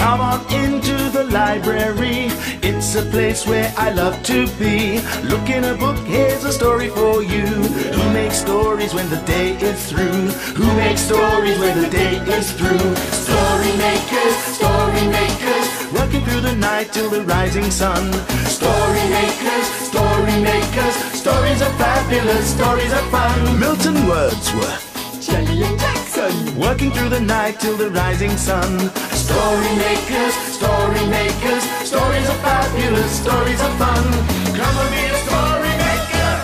Come on into the library. It's a place where I love to be. Look in a book, here's a story for you. Who makes stories when the day is through? Who makes stories when the day is through? Story makers, working through the night till the rising sun. Story makers, stories are fabulous, stories are fun. Milton Wordsworth, Shelley and Jackson, working through the night till the rising sun. Story makers, stories are fabulous, stories are fun. Come and be a story maker.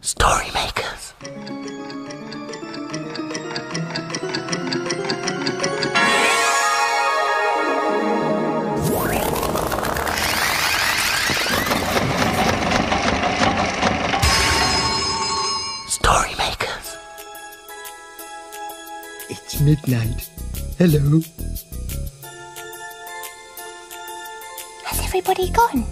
Story makers. Story makers. It's midnight. Hello. Has everybody gone?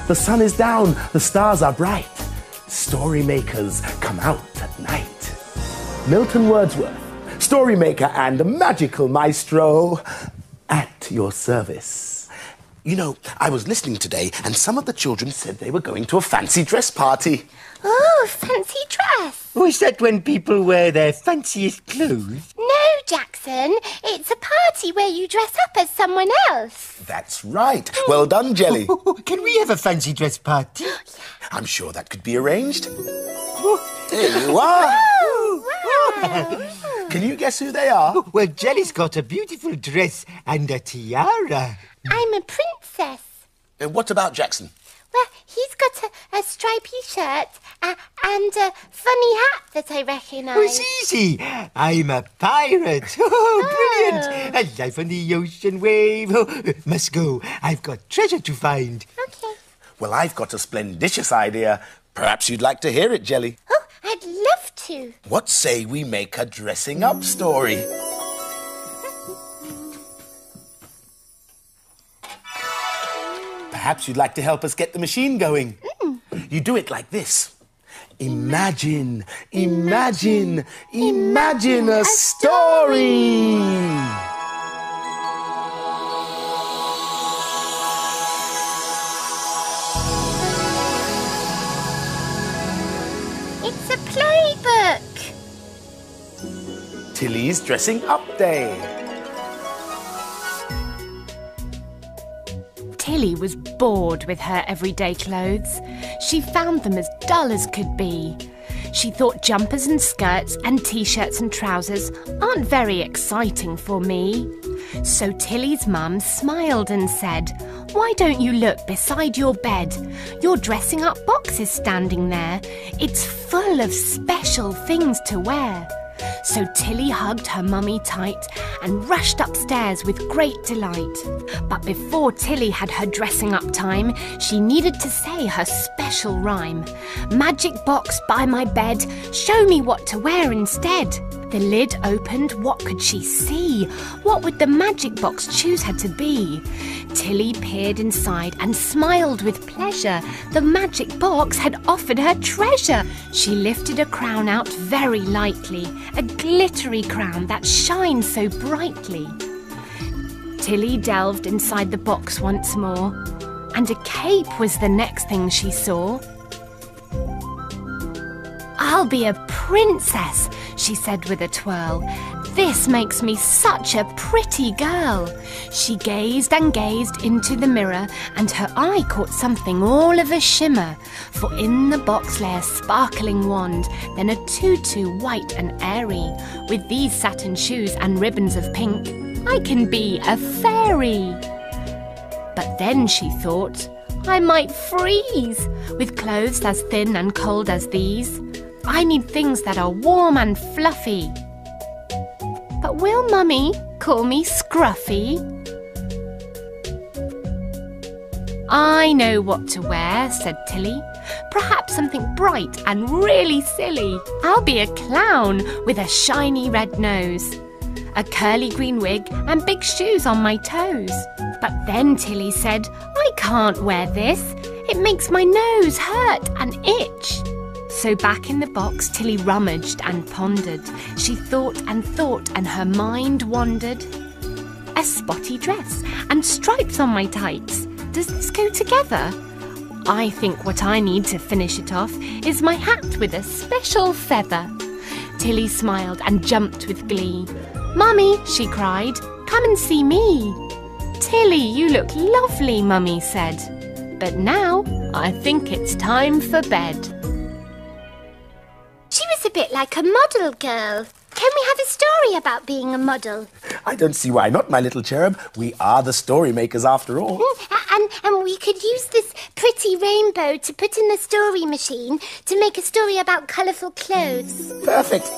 The sun is down, the stars are bright. Story makers come out at night. Milton Wordsworth, story maker and magical maestro, at your service. You know, I was listening today and some of the children said they were going to a fancy dress party. Oh, fancy dress. Oh, is that when people wear their fanciest clothes? No, Jackson. It's a party where you dress up as someone else. That's right. Well done, Jelly. Can we have a fancy dress party? I'm sure that could be arranged. There you are. Wow. Can you guess who they are? Well, Jelly's got a beautiful dress and a tiara. I'm a princess. What about Jackson? Well, he's got a stripy shirt and a funny hat that I recognise. Oh, it's easy. I'm a pirate. Oh, brilliant. A life on the ocean wave. Oh, must go. I've got treasure to find. Okay. Well, I've got a splendicious idea. Perhaps you'd like to hear it, Jelly. Oh, I'd love to. What say we make a dressing up story? Perhaps you'd like to help us get the machine going. You do it like this. Imagine a story. It's a playbook. Tilly's dressing up day. Tilly was bored with her everyday clothes. She found them as dull as could be. She thought jumpers and skirts and t-shirts and trousers aren't very exciting for me. So Tilly's mum smiled and said, "Why don't you look beside your bed? Your dressing up box is standing there. It's full of special things to wear." So Tilly hugged her mummy tight and rushed upstairs with great delight. But before Tilly had her dressing up time, she needed to say her special rhyme. "Magic box by my bed, show me what to wear instead." The lid opened, what could she see? What would the magic box choose her to be? Tilly peered inside and smiled with pleasure. The magic box had offered her treasure. She lifted a crown out very lightly, a glittery crown that shines so brightly. Tilly delved inside the box once more, and a cape was the next thing she saw. "I'll be a princess," she said with a twirl. "This makes me such a pretty girl." She gazed and gazed into the mirror, and her eye caught something all of a shimmer. For in the box lay a sparkling wand, then a tutu white and airy. With these satin shoes and ribbons of pink, I can be a fairy. But then she thought, I might freeze with clothes as thin and cold as these. I need things that are warm and fluffy. But will Mummy call me Scruffy? "I know what to wear," said Tilly. "Perhaps something bright and really silly. I'll be a clown with a shiny red nose." a curly green wig and big shoes on my toes. But then Tilly said, I can't wear this. It makes my nose hurt and itch. So back in the box, Tilly rummaged and pondered. She thought and her mind wandered. A spotty dress and stripes on my tights. Does this go together? I think what I need to finish it off is my hat with a special feather. Tilly smiled and jumped with glee. Mummy, she cried, come and see me. Tilly, you look lovely, Mummy said. But now I think it's time for bed. She was a bit like a model girl. Can we have a story about being a model? I don't see why not, my little cherub. We are the story makers after all. And we could use this pretty rainbow to put in the story machine to make a story about colourful clothes. Perfect.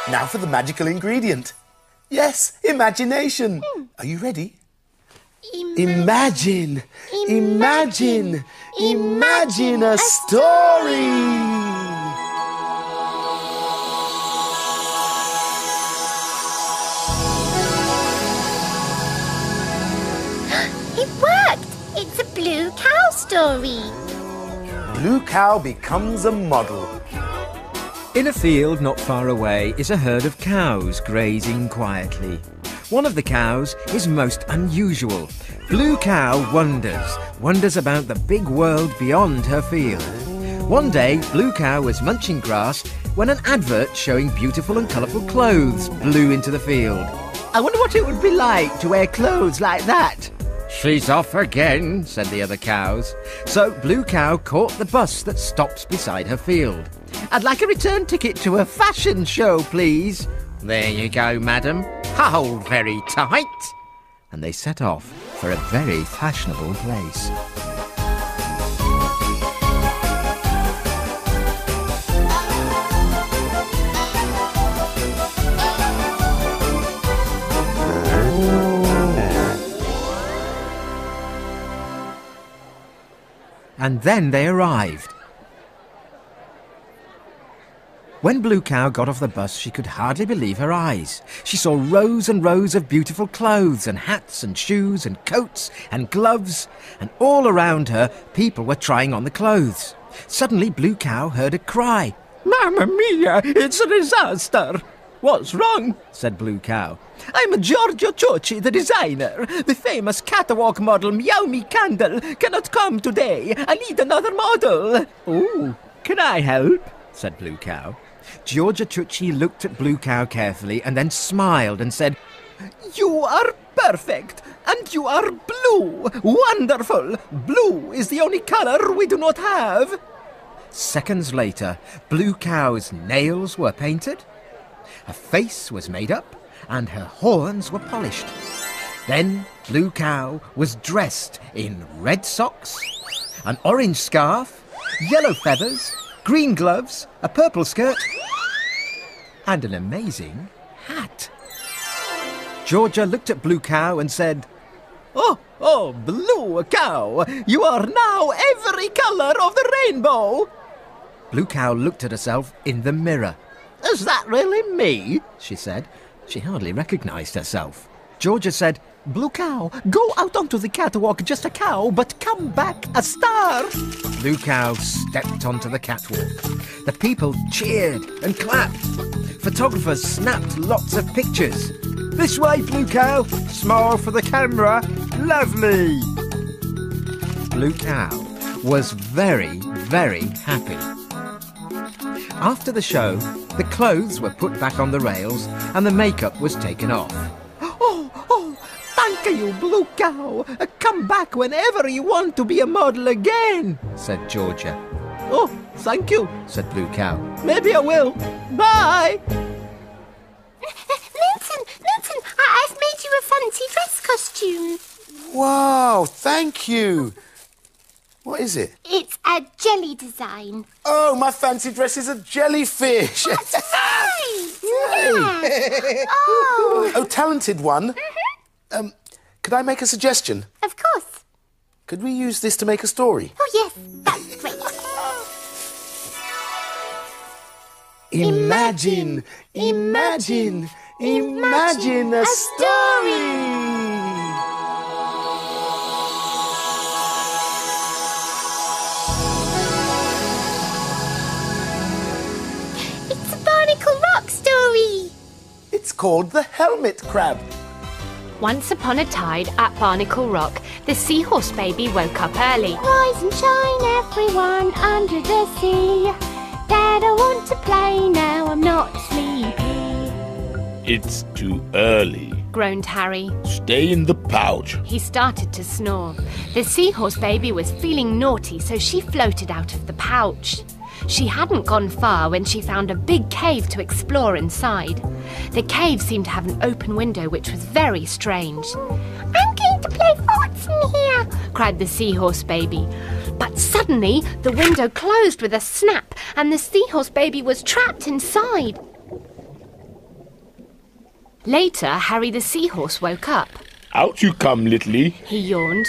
Now for the magical ingredient. Yes, imagination. Are you ready? Imagine a story. It worked! It's a blue cow story. Blue cow becomes a model. In a field not far away is a herd of cows grazing quietly. One of the cows is most unusual. Blue cow wonders about the big world beyond her field. One day, Blue cow was munching grass when an advert showing beautiful and colourful clothes blew into the field. I wonder what it would be like to wear clothes like that. She's off again, said the other cows. So Blue cow caught the bus that stops beside her field. I'd like a return ticket to a fashion show, please. There you go, madam. Hold very tight. And they set off for a very fashionable place. And then they arrived. When Blue cow got off the bus, she could hardly believe her eyes. She saw rows and rows of beautiful clothes and hats and shoes and coats and gloves, and all around her people were trying on the clothes. Suddenly Blue cow heard a cry. Mamma mia, it's a disaster. What's wrong? Said Blue cow. I'm Giorgio Ciocci, the designer. The famous catwalk model Meow Me Candle cannot come today. I need another model. Oh, can I help? Said Blue cow. Giorgio Ciocci looked at Blue cow carefully and then smiled and said, You are perfect, and you are blue. Wonderful. Blue is the only colour we do not have. Seconds later, Blue cow's nails were painted, her face was made up, and her horns were polished. Then Blue cow was dressed in red socks, an orange scarf, yellow feathers, green gloves, a purple skirt, and an amazing hat. Georgia looked at Blue cow and said, Oh, Blue cow, you are now every colour of the rainbow. Blue cow looked at herself in the mirror. Is that really me? She said. She hardly recognised herself. Georgia said, Blue cow, go out onto the catwalk just a cow, but come back a star. Blue cow stepped onto the catwalk. The people cheered and clapped. Photographers snapped lots of pictures. This way, Blue cow. Smile for the camera. Lovely. Blue cow was very, very happy. After the show, the clothes were put back on the rails and the makeup was taken off. Oh, thank you, Blue cow. Come back whenever you want to be a model again, said Georgia. Oh, thank you, said Blue cow. Maybe I will. Bye. Milton, I've made you a fancy dress costume. Wow, thank you. What is it? It's a jelly design. Oh, my fancy dress is a jellyfish. That's right. Yes. Oh, talented one. Could I make a suggestion? Of course. Could we use this to make a story? Oh, yes, that's great. Imagine, imagine, imagine a story. It's a Barnacle Rock story. It's called The Helmet Crab. Once upon a tide at Barnacle Rock, the seahorse baby woke up early. Rise and shine, everyone under the sea. Dad, I want to play now, I'm not sleepy. It's too early. Groaned Harry. Stay in the pouch. He started to snore. The seahorse baby was feeling naughty, so she floated out of the pouch. She hadn't gone far when she found a big cave to explore inside. The cave seemed to have an open window, which was very strange. I'm going to play forts in here, cried the seahorse baby. But suddenly, the window closed with a snap, and the seahorse baby was trapped inside. Later, Harry the seahorse woke up. Out you come, Littly. He yawned.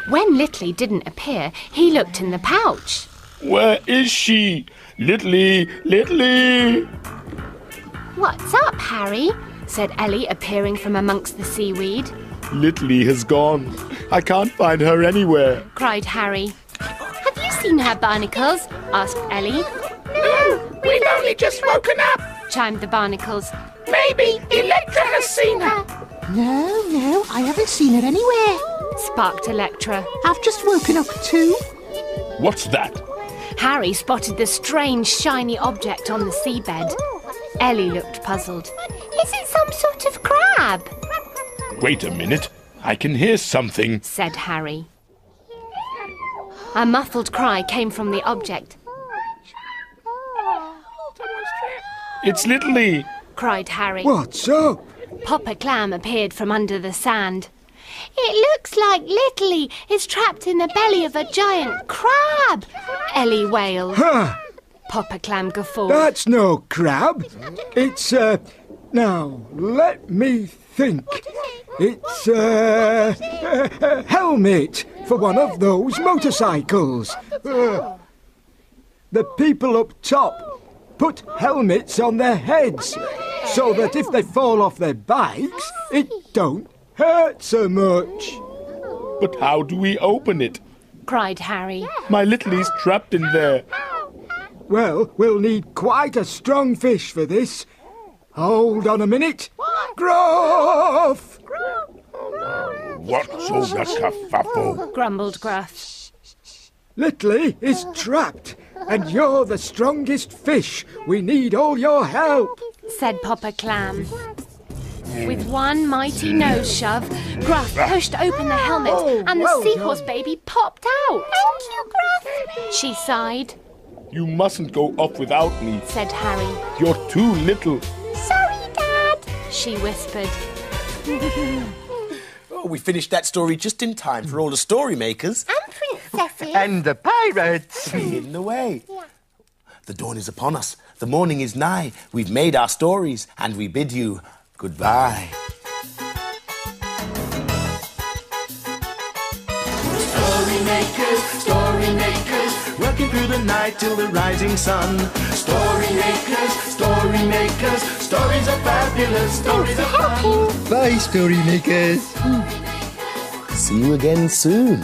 When Littly didn't appear, he looked in the pouch. Where is she? Littly, Littly! What's up, Harry? Said Ellie, appearing from amongst the seaweed. Littly has gone. I can't find her anywhere. Cried Harry. Have you seen her, Barnacles? Asked Ellie. No, we've only just woken up. Chimed the Barnacles. Maybe Electra has seen her. No, I haven't seen her anywhere. Sparked Electra. I've just woken up too. What's that? Harry spotted the strange shiny object on the seabed. Ellie looked puzzled. Is it some sort of crab? Wait a minute. I can hear something. Said Harry. A muffled cry came from the object. It's Littly. Cried Harry. What's up? Popper Clam appeared from under the sand. It looks like Littly is trapped in the belly of a giant crab. Ellie wailed. Huh, Popper Clam guffawed. that's no crab. It's, now, let me think. It's, a helmet for one of those motorcycles. The people up top put helmets on their heads so that if they fall off their bikes, it don't hurt so much. But how do we open it? Cried Harry. My Littly's trapped in there. Well, we'll need quite a strong fish for this. Hold on a minute. Gruff! What's all the kerfuffle? Grumbled Gruff. Littly is trapped, and you're the strongest fish. We need all your help. Said Popper Clam. With one mighty nose shove, Gruff pushed open the helmet and the well seahorse done. baby popped out. Thank you, Gruff. She sighed. You mustn't go off without me. Said Harry. You're too little. Sorry, Dad. She whispered. Oh, we finished that story just in time for all the story makers. And princesses. And the pirates. Hidden away. The dawn is upon us. The morning is nigh. We've made our stories, and we bid you goodbye. Story makers, working through the night till the rising sun. Story makers, stories are fabulous, stories are fun. Bye, story makers. See you again soon.